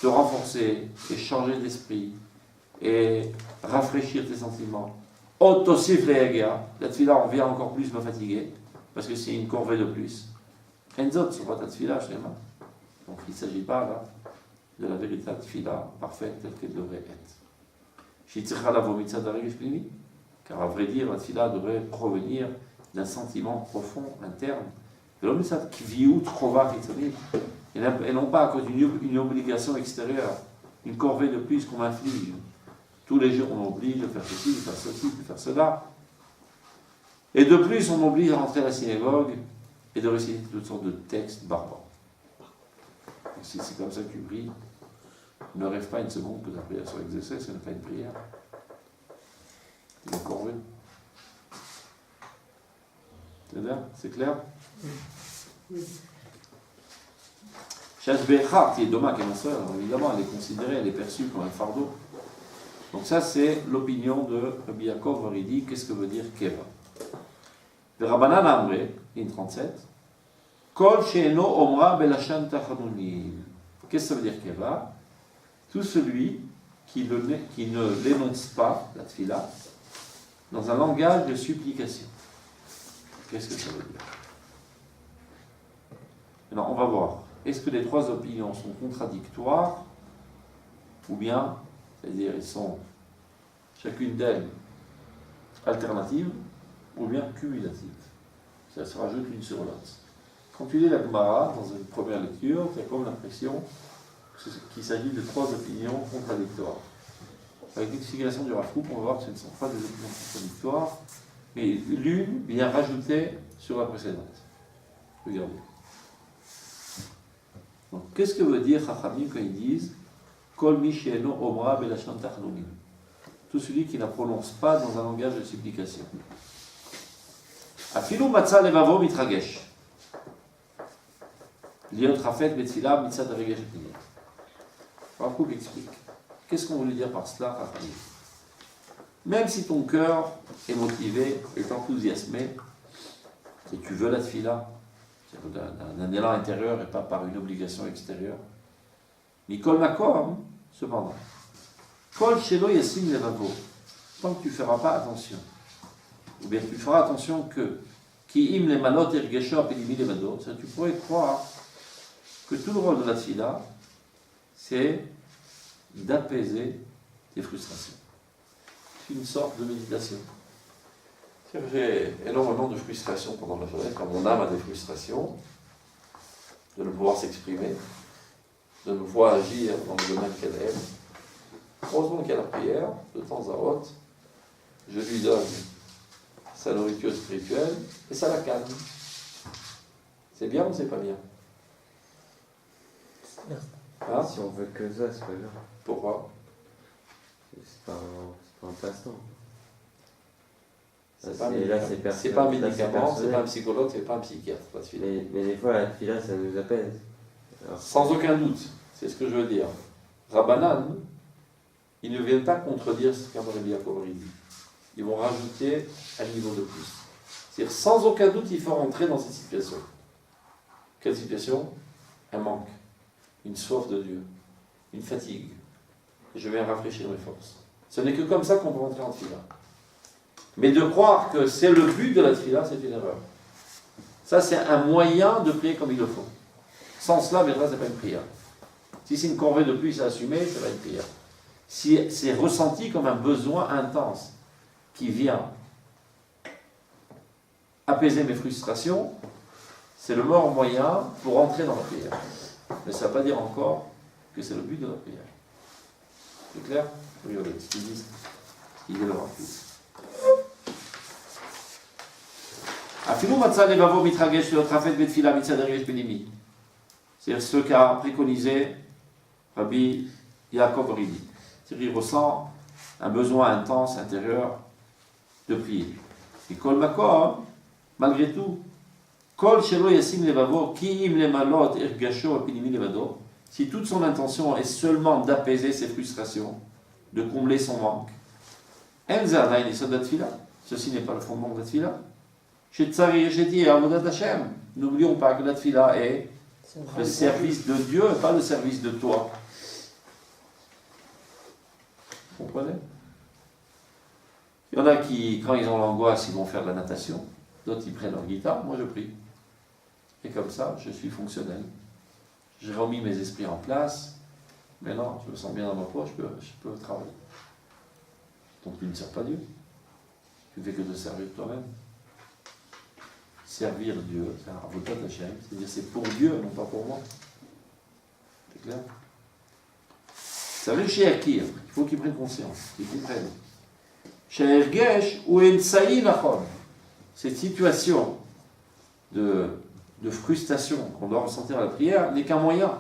Speaker 1: te renforcer et changer d'esprit et rafraîchir tes sentiments, la tefila on vient encore plus me fatiguer parce que c'est une corvée de plus. Donc il ne s'agit pas là de la véritable tefila parfaite telle qu'elle devrait être. car à vrai dire, la tefila devrait provenir d'un sentiment profond, interne. Et non pas à cause d'une obligation extérieure, une corvée de plus qu'on m'inflige. Tous les jours, on m'oblige de faire ceci, de faire ceci, de faire cela. Et de plus, on m'oblige à rentrer à la synagogue et de réciter toutes sortes de textes barbares. Si c'est comme ça que tu pries, ne rêve pas une seconde que ta prière soit exaucée, ce n'est pas une prière. C'est une corvée. C'est clair? Oui. Shashbecha, qui est Doma, qui est ma soeur, évidemment, elle est considérée, elle est perçue comme un fardeau. Donc ça, c'est l'opinion de Rabbi Yaakov Haridi. Qu'est-ce que veut dire Keva? Le Rabbanan Amre, ligne 37, Kol she'eno omra belachan tachanunim. Qu'est-ce que ça veut dire Keva? Tout celui qui ne l'énonce pas, la tefila, dans un langage de supplication. Qu'est-ce que ça veut dire? Alors, on va voir. Est-ce que les trois opinions sont contradictoires ou bien, c'est-à-dire, elles sont chacune d'elles alternatives ou bien cumulatives? Ça se rajoute l'une sur l'autre. Quand tu lis la Gemara dans une première lecture, tu as comme l'impression qu'il s'agit de trois opinions contradictoires. Avec l'explication du Rav Kook, on va voir que ce ne sont pas des opinions contradictoires, mais l'une vient rajouter sur la précédente. Regardez. Donc, qu'est-ce que veut dire Chachamim quand ils disent Kol mi she'eno omra belashon tachnumim? Tout celui qui ne la prononce pas dans un langage de supplication. Afilu matzah levavo mitragesh. Liot rafet betfila mitzad regesh pnimit. Rav Kook explique. Qu'est-ce qu'on veut dire par cela, Chachamim? Même si ton cœur est motivé, est enthousiasmé, et tu veux la tefila, d'un élan intérieur et pas par une obligation extérieure. Mikol makom, cependant. Kol shelo yasim levavo. Tant que tu ne feras pas attention. Ou bien tu feras attention que ki im le malot ergesho apelimi levado. Tu pourrais croire que tout le rôle de la tefila, c'est d'apaiser tes frustrations. C'est une sorte de méditation. J'ai énormément de frustrations pendant la journée, quand mon âme a des frustrations, de ne pouvoir s'exprimer, de ne pouvoir agir dans le domaine qu'elle aime. Heureusement qu'il y a la prière, de temps à autre, je lui donne sa nourriture spirituelle et ça la calme. C'est bien ou c'est pas bien?
Speaker 3: Hein? Si on veut que ça, c'est pas bien.
Speaker 1: Pourquoi?
Speaker 3: C'est pas un passe-temps.
Speaker 1: C'est pas un médicament, c'est pas un psychologue, c'est pas un psychiatre.
Speaker 3: Mais des fois, la tefila, ça nous apaise. Alors,
Speaker 1: sans aucun doute, c'est ce que je veux dire. Rabbanan, ils ne viennent pas contredire ce qu'a Rabbi Yaakov dit. Ils vont rajouter un niveau de plus. C'est-à-dire, sans aucun doute, il faut rentrer dans cette situation. Quelle situation? Un manque, une soif de Dieu, une fatigue. Je viens rafraîchir mes forces. Ce n'est que comme ça qu'on peut rentrer en tefila. Mais de croire que c'est le but de la tefila, c'est une erreur. Ça, c'est un moyen de prier comme il le faut. Sans cela, ce n'est pas une prière. Si c'est une corvée de plus à assumer, c'est pas une prière. Si c'est ressenti comme un besoin intense qui vient apaiser mes frustrations, c'est le meilleur moyen pour entrer dans la prière. Mais ça ne veut pas dire encore que c'est le but de la prière. C'est clair? Regardez ce qu'ils disent. Il est le rappel. C'est ce qu'a préconisé Rabbi Yaakov Haridi. C'est-à-dire qu'il ressent un besoin intense intérieur de prier. Et Kol Makom, malgré tout, Kol Shelo Yasim Levavo, Ki Im Lemalot Ergasho Apinimi Levado, si toute son intention est seulement d'apaiser ses frustrations, de combler son manque, ceci n'est pas le fondement de la tefila. N'oublions pas que la tefila est le service de Dieu et pas le service de toi. Vous comprenez? Il y en a qui, quand ils ont l'angoisse, ils vont faire de la natation. D'autres, ils prennent leur guitare. Moi, je prie. Et comme ça, je suis fonctionnel. J'ai remis mes esprits en place. Maintenant, je me sens bien dans ma peau, je peux travailler. Donc tu ne sers pas Dieu. Tu ne fais que te servir toi-même. Servir Dieu, c'est un avodat Hashem, c'est-à-dire c'est pour Dieu, non pas pour moi. C'est clair? Ça veut dire chez Akir, il faut qu'ils prennent conscience, qu'ils comprennent. Chez Ergesh ou Ensaï Nachon, cette situation de frustration qu'on doit ressentir à la prière n'est qu'un moyen.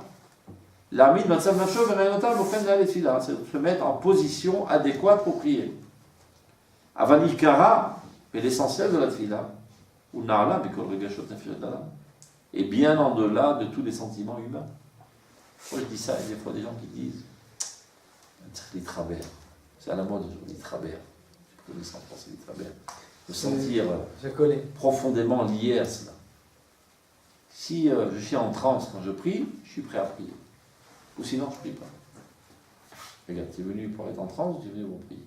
Speaker 1: L'Amid Matzav Nacho Verenota Mofen la Tefila, c'est de se mettre en position adéquate pour prier. Avanikara, et l'essentiel de la Tefila, ou Na'ala, Bikol Regashot Nefiredala, est bien en delà de tous les sentiments humains. Moi je dis ça, il y a des fois des gens qui disent les travers, c'est à la mode aujourd'hui, les travers. Je connais ça en français, les travers. De sentir profondément lié à cela. Si je suis en transe quand je prie, je suis prêt à prier. Ou sinon, je ne prie pas. Regarde, tu es venu pour être en transe, tu es venu pour prier.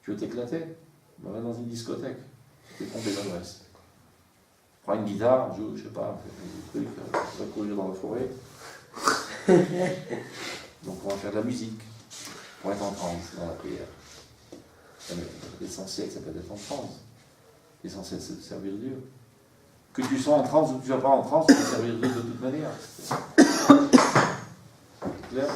Speaker 1: Tu veux t'éclater? Va dans une discothèque. Tu es trompé d'adresse. Prends une guitare, joue, je ne sais pas, des trucs, tu vas courir dans la forêt. Donc on va faire de la musique pour être en transe dans la prière. L'essentiel, c'est pas d'être en transe. L'essentiel, c'est de servir Dieu. Que tu sois en transe ou que tu ne sois pas en transe, tu peux servir Dieu de toute manière. C'est clair?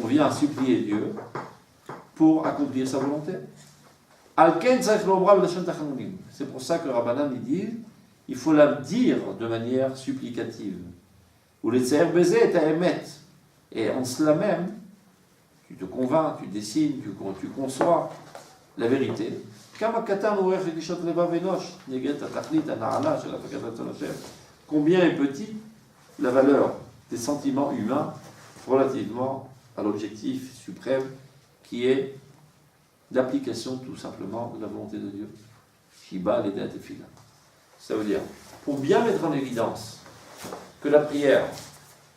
Speaker 1: On vient supplier Dieu pour accomplir sa volonté. C'est pour ça que Rabbanan dit il faut la dire de manière supplicative. Ou les tsaïr baiser est à émettre. Et en cela même, tu te convaincs, tu dessines, tu conçois la vérité. Combien est petit la valeur des sentiments humains relativement à l'objectif suprême qui est l'application tout simplement de la volonté de Dieu. Shiba les dettes et fila. Ça veut dire, pour bien mettre en évidence que la prière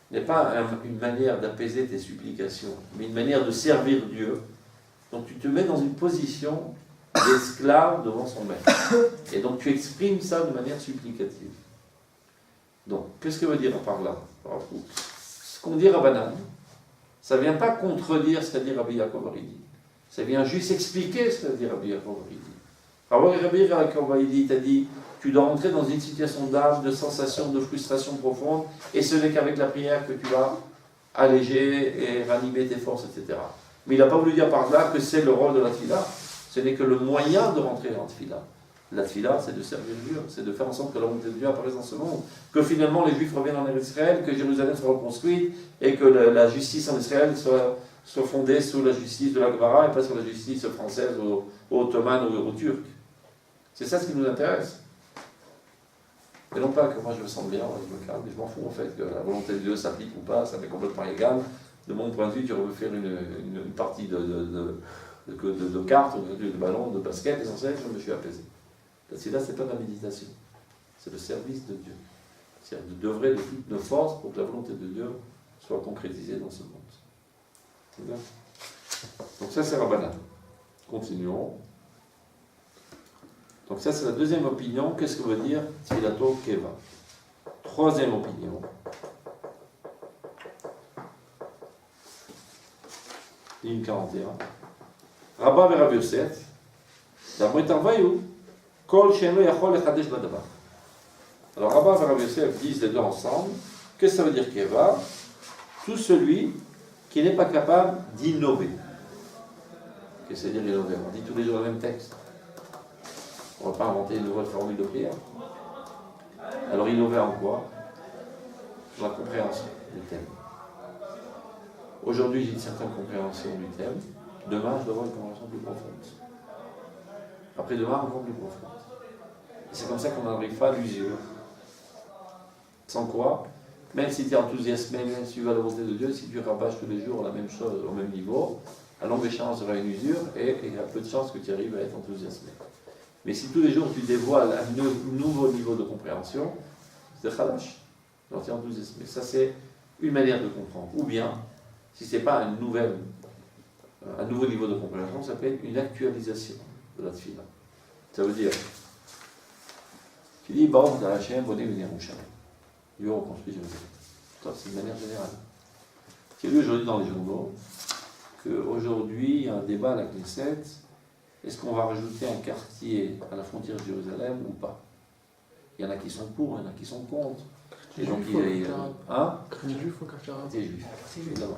Speaker 1: n'est pas une manière d'apaiser tes supplications, mais une manière de servir Dieu, donc tu te mets dans une position d'esclave devant son maître. Et donc tu exprimes ça de manière supplicative. Donc, qu'est-ce que veut dire par là? Ce qu'on dit Rabbanan, ça ne vient pas contredire ce qu'a dit Rabbi Yaakov Haridi. Ça vient juste expliquer ce qu'a dit Rabbi Yaakov Haridi. Rabbi Yaakov Haridi t'a dit tu dois rentrer dans une situation d'âge, de sensation, de frustration profonde, et ce n'est qu'avec la prière que tu vas alléger et ranimer tes forces, etc. Mais il n'a pas voulu dire par là que c'est le rôle de la tefila. Ce n'est que le moyen de rentrer en tefila. La tefila, c'est de servir Dieu, c'est de faire en sorte que la volonté de Dieu apparaisse dans ce monde, que finalement les Juifs reviennent en Israël, que Jérusalem soit reconstruite, et que la justice en Israël soit fondée sous la justice de la Gemara, et pas sur la justice française ou ottomane ou turque. C'est ça ce qui nous intéresse. Et non pas que moi je me sens bien, je me calme, mais je m'en fous en fait, que la volonté de Dieu s'applique ou pas, ça m'est complètement égal. De mon point de vue, tu veux faire une partie de cartes, de ballon, de basket, l'essentiel, je me suis apaisé. Parce que là, c'est pas de la méditation, c'est le service de Dieu. C'est-à-dire d'œuvrer de toutes nos forces pour que la volonté de Dieu soit concrétisée dans ce monde. C'est bien. Donc ça, c'est Rabbanan. Continuons. Donc ça, c'est la deuxième opinion. Qu'est-ce que veut dire Tfilato Keva? Troisième opinion. Ligne 41. Rabba et Rabbi Yosef. D'après Tarvaïou. Kol Sheno Yachol Echadesh Badabar. Alors Rabba et Rabbi Yosef disent les deux ensemble. Qu'est-ce que ça veut dire Keva? Tout celui qui n'est pas capable d'innover. Qu'est-ce que ça veut dire innover? On dit tous les jours le même texte. On ne va pas inventer une nouvelle formule de prière. Alors innover en quoi? Dans la compréhension du thème. Aujourd'hui, j'ai une certaine compréhension du thème. Demain, je dois avoir une compréhension plus profonde. Après-demain, encore plus profonde. Et c'est comme ça qu'on n'arrive pas à l'usure. Sans quoi, même si tu es enthousiasmé, même si tu vas à la volonté de Dieu, si tu rabâches tous les jours la même chose au même niveau, à longue échéance, il y aura une usure et il y a peu de chances que tu arrives à être enthousiasmé. Mais si tous les jours tu dévoiles un nouveau niveau de compréhension, c'est khalash. Alors tu es enthousiasmé. Ça, c'est une manière de comprendre. Ou bien, si ce n'est pas un nouveau niveau de compréhension, ça s'appelle une actualisation de la tefila. Ça veut dire, tu dis, bon, Hashem, bonne venir au Shalom. Dieu reconstruit Jérusalem. C'est une manière générale. J'ai lu aujourd'hui dans les journaux qu'aujourd'hui, il y a un débat à la Knesset. Est-ce qu'on va rajouter un quartier à la frontière de Jérusalem ou pas? Il y en a qui sont pour, il y en a qui sont contre. Et donc,
Speaker 2: Les
Speaker 1: juifs
Speaker 2: au quartier arabe.
Speaker 1: Des juifs, évidemment.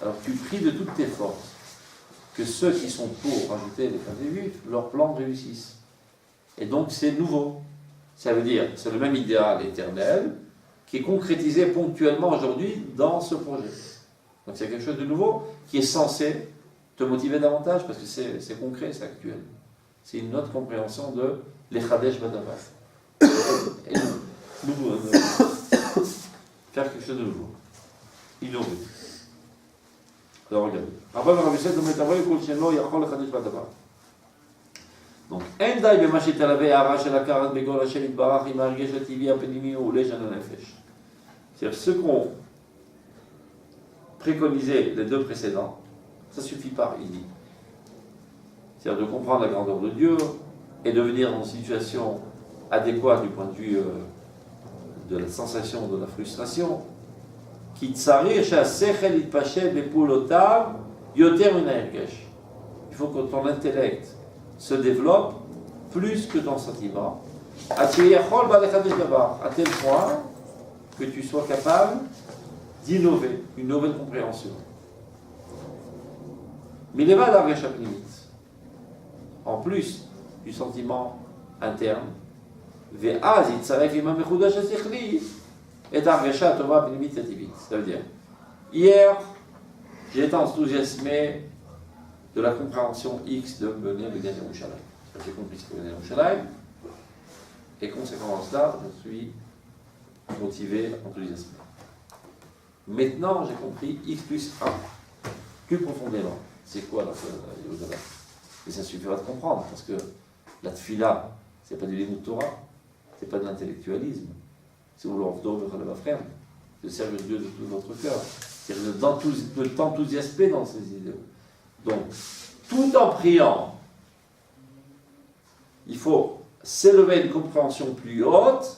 Speaker 1: Alors tu pries de toutes tes forces que ceux qui sont pour rajouter les quartiers juifs, leur plan réussisse. Et donc c'est nouveau. Ça veut dire, c'est le même idéal éternel qui est concrétisé ponctuellement aujourd'hui dans ce projet. Donc c'est quelque chose de nouveau qui est censé te motiver davantage parce que c'est concret, c'est actuel. C'est une autre compréhension de l'Echadesh Badavar. Et nouveau, faire quelque chose de nouveau. Innover. Alors regardez. Après, Rabbi Yosef de Metavoy, Kol Shenlo, Yachol Echadesh Badavar. Donc, אין די במה שתלווה הערה של הכרת בגול השם יתברך עם ההרגש הטבעי הפנימי ועולה של הנפש. C'est-à-dire, ce qu'ont préconisé les deux précédents, ça ne suffit pas, il dit. C'est-à-dire de comprendre la grandeur de Dieu et de venir dans une situation adéquate du point de vue de la sensation de la frustration. כי צריך שהשכל יתפשט בפעולותיו יותר מן ההרגש. Il faut que ton intellect se développe plus que ton sentiment, à tel point que tu sois capable d'innover, une nouvelle compréhension. En plus du sentiment interne, ça veut dire, hier, j'ai été enthousiasmé de la compréhension X de venir de Bnei Yerushalayim. J'ai compris ce que Bnei Yerushalayim, et conséquemment à cela, je suis motivé, enthousiasmé. Maintenant, j'ai compris X plus 1. Plus profondément, c'est quoi la Yerushalayim? Et ça suffira de comprendre, parce que la tfila, c'est pas du Limud Torah, c'est pas de l'intellectualisme, c'est vouloir frère, de servir Dieu de tout votre cœur, c'est-à-dire de t'enthousiasmer dans ces idées. Donc, tout en priant, il faut s'élever à une compréhension plus haute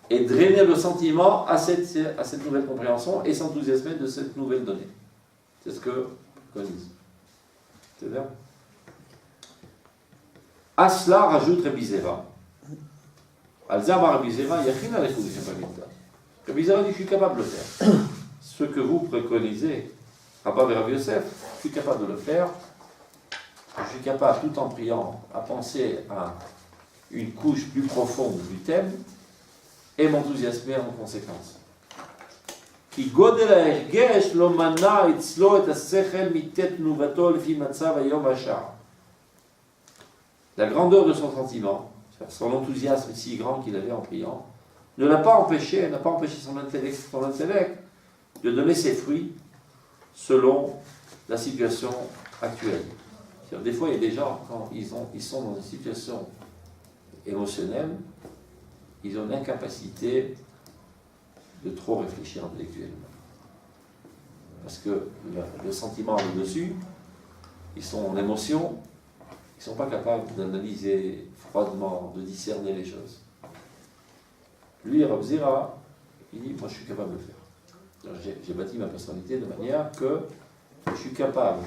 Speaker 1: et drainer le sentiment à cette nouvelle compréhension et s'enthousiasmer de cette nouvelle donnée. C'est ce que préconise. C'est bien. À cela rajoute Rabbi Zera. Alzama Rabbi Zera, Yachina les coups de Shembaginta. Rabbi Zera dit, je suis capable de le faire. Ce que vous préconisez, Rabbi Yosef, je suis capable de le faire. Je suis capable, tout en priant, à penser à une couche plus profonde du thème et m'enthousiasmer en conséquence. כי גודל ההרגש לא מנע אצלו את השכל מתת תנובתו לפי מצב היום והשעה. La grandeur de son sentiment, son enthousiasme si grand qu'il avait en priant, ne l'a pas empêché, n'a pas empêché son intellect de donner ses fruits selon la situation actuelle. C'est-à-dire, des fois, il y a des gens, quand ils sont dans une situation émotionnelle, ils ont l'incapacité de trop réfléchir intellectuellement. Parce que le sentiment a le dessus, ils sont en émotion, ils ne sont pas capables d'analyser froidement, de discerner les choses. Lui, Rav Zera, il dit, moi je suis capable de le faire. J'ai bâti ma personnalité de manière que je suis capable,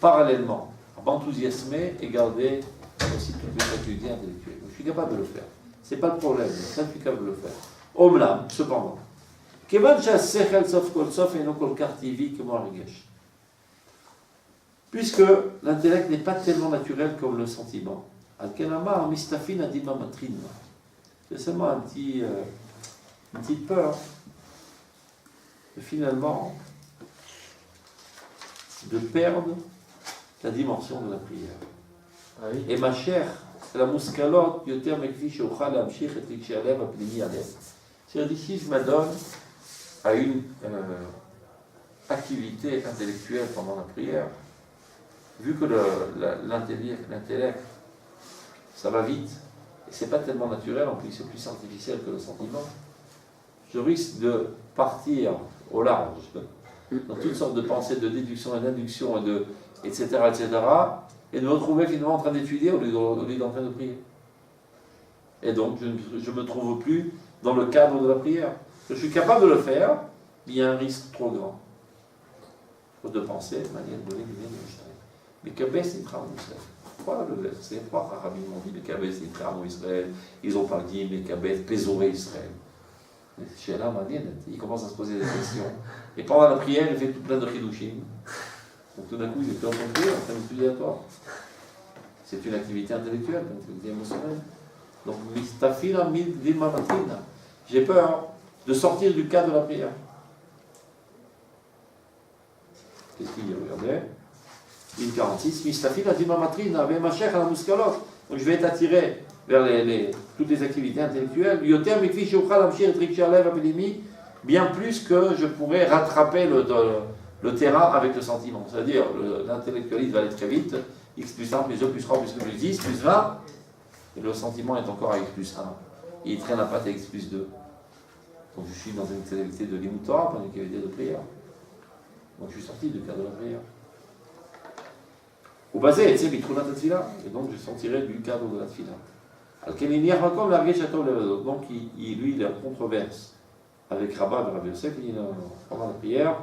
Speaker 1: parallèlement, à m'enthousiasmer et garder aussi toutes mes facultés intellectuelles. Je suis capable de le faire. Ce n'est pas le problème, je suis capable de le faire. Omlam, cependant, puisque l'intellect n'est pas tellement naturel comme le sentiment, c'est seulement une petite peur de finalement de perdre la dimension de la prière.
Speaker 3: Ah oui.
Speaker 1: Et ma chère, la mouscalote, yoter mekvi sheochal lamshich et rikshi alev apnimi alev. C'est-à-dire d'ici, je m'adonne à une activité intellectuelle pendant la prière, vu que l'intellect, ça va vite, et c'est pas tellement naturel, en plus c'est plus artificiel que le sentiment, je risque de partir au large, dans toutes sortes de pensées, de déduction et d'induction, etc., et de me retrouver finalement en train d'étudier au lieu d'en train de prier. Et donc je ne me trouve plus dans le cadre de la prière. Je suis capable de le faire, mais il y a un risque trop grand. De penser, mais Kabes c'est Tram Israël. Voilà le verset. Pourquoi Rahamim ont dit les Kabes c'est Tram Israël? Ils ont pas dit les Kabes pésoré Israël. Chez là, il commence à se poser des questions. Et pendant la prière, il fait tout plein de Hidushim. Donc tout d'un coup, il est en train de prier, en train d'étudier à toi. C'est une activité intellectuelle, une activité émotionnelle. Donc, mistafila midlima matina. J'ai peur de sortir du cadre de la prière. Qu'est-ce qu'il dit? Regardez. Ligne 46. Mistafila dima matrina, ve machech à la muskalot. Donc je vais être attiré vers toutes les activités intellectuelles. Yoter mikfi sheuchal amshir et trikshar lev apelimi. Bien plus que je pourrais rattraper le terrain avec le sentiment. C'est-à-dire, l'intellectualiste va aller très vite. X plus 1 plus 2 plus 3 plus 2 plus 10 plus 20. Et le sentiment est encore à X plus 1. Et il traîne la patte à X plus 2. Donc je suis dans une activité de Limoutora, pas une activité de prière. Donc je suis sorti du cadre de la prière. Au basé, et donc je sortirai du cadre de la tfila. Donc lui, il est en controverse avec Rabbah et Rabbi Yosef, il dit pendant la prière,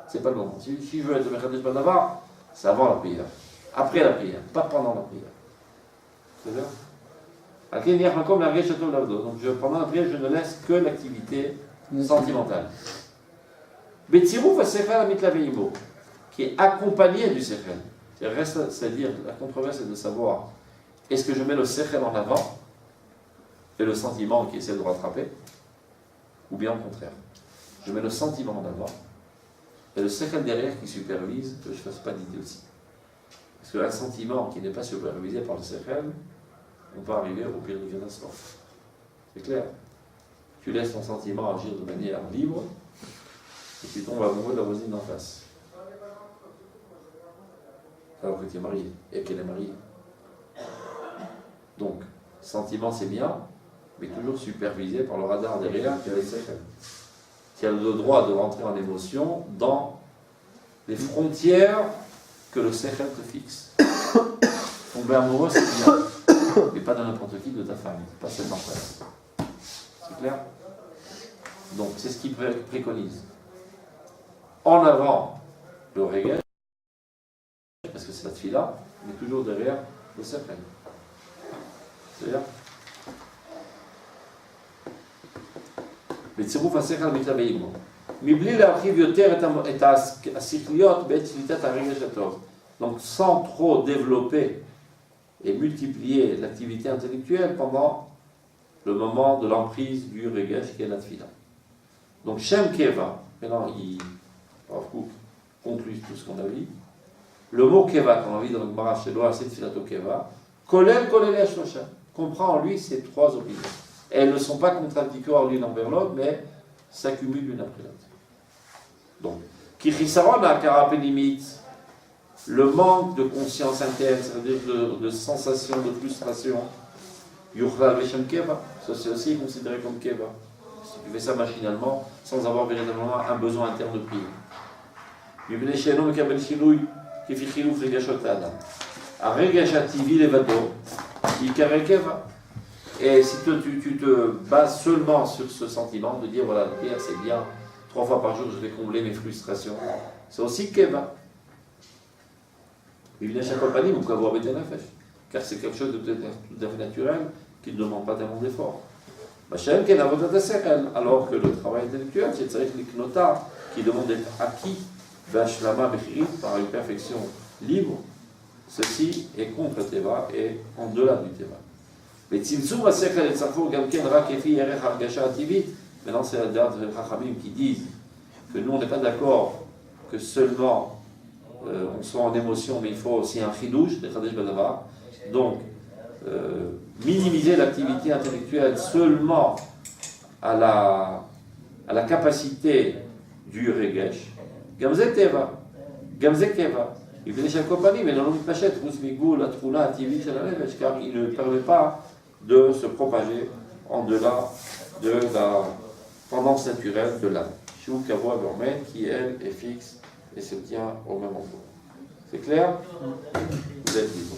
Speaker 1: c'est pas le moment. Si je veux être Mechadesh Badavar, c'est avant la prière. Après la prière, pas pendant la prière. C'est bien? Donc pendant la prière, je ne laisse que l'activité sentimentale. Qui est accompagné du sechel. C'est-à-dire, la controverse est de savoir, est-ce que je mets le sechel en avant et le sentiment qui essaie de rattraper, ou bien au contraire. Je mets le sentiment en avant et le sechel derrière qui supervise que je ne fasse pas d'idiotie. Parce qu'un sentiment qui n'est pas supervisé par le sechel, on peut arriver au pire des catastrophes. C'est clair. Tu laisses ton sentiment agir de manière libre et tu tombes amoureux de la voisine d'en face. Alors que tu es marié et qu'elle est mariée. Donc, sentiment c'est bien, mais toujours supervisé par le radar derrière qui a les sechel. Qui a le droit de rentrer en émotion dans les frontières que le sechel te fixe. Tomber amoureux c'est bien, mais pas de n'importe qui de ta famille, pas celle d'en face. C'est clair? Donc, c'est ce qu'il préconise. En avant, le reggae, parce que c'est la tfila, mais toujours derrière le sechel. C'est-à-dire בצירוף השכל המתלבאים בו. מבלי להרחיב יותר את השכליות בעת שליטת הרגש הטוב. Donc sans trop développer et multiplier l'activité intellectuelle pendant le moment de l'emprise du regesh qui est la tfila. Donc Shem Keva, maintenant il conclut tout ce qu'on a vu. Le mot Keva qu'on a vu dans le Gemara chez Loa, c'est Tfilato Keva. Kolel Kolel Shlosha comprend en lui ces trois opinions. Elles ne sont pas contradictoires l'une envers l'autre, mais s'accumulent l'une après l'autre. Donc, Kichisaron a Karapenimit, le manque de conscience interne, c'est-à-dire de sensation, de frustration, Yuchla Veshem Keva, ça c'est aussi considéré comme Keva. Si tu fais ça machinalement, sans avoir véritablement un besoin interne de prier. Yubne Shenom Kabel Shilouy, Kifichilou Regashotana. A Regashativi Levado, Yikare Keva. Et si tu te bases seulement sur ce sentiment de dire voilà, la prière c'est bien, 3 fois par jour je vais combler mes frustrations, c'est aussi Keva. Évidemment, chaque compagnie, vous pouvez avoir été la fèche, car c'est quelque chose de tout à fait naturel qui ne demande pas tellement d'efforts. Alors que le travail intellectuel, c'est l'iknota qui demande d'être acquis par une perfection libre, ceci est contre Teva et en delà du Teva. Mais Tzimtzum HaSechel et Tzarfo Gamken Rak Efi Yerech Hargasha Ativit. Maintenant, c'est la date de Chachamim qui disent que nous, on n'est pas d'accord que seulement on soit en émotion, mais il faut aussi un chidouche, des Chadesh Badavar. Donc, minimiser l'activité intellectuelle seulement à la capacité du Regesh. Gamze Teva, Gamze Keva. Il fait des chaque compagnie, mais dans l'homme pachette, Rousmigou, la Troula, Ativit, car il ne permet pas de se propager en delà de la tendance naturelle de l'âme. Chou Kavoa Gormet, qui elle est fixe et se tient au même endroit. C'est clair? Vous êtes libre.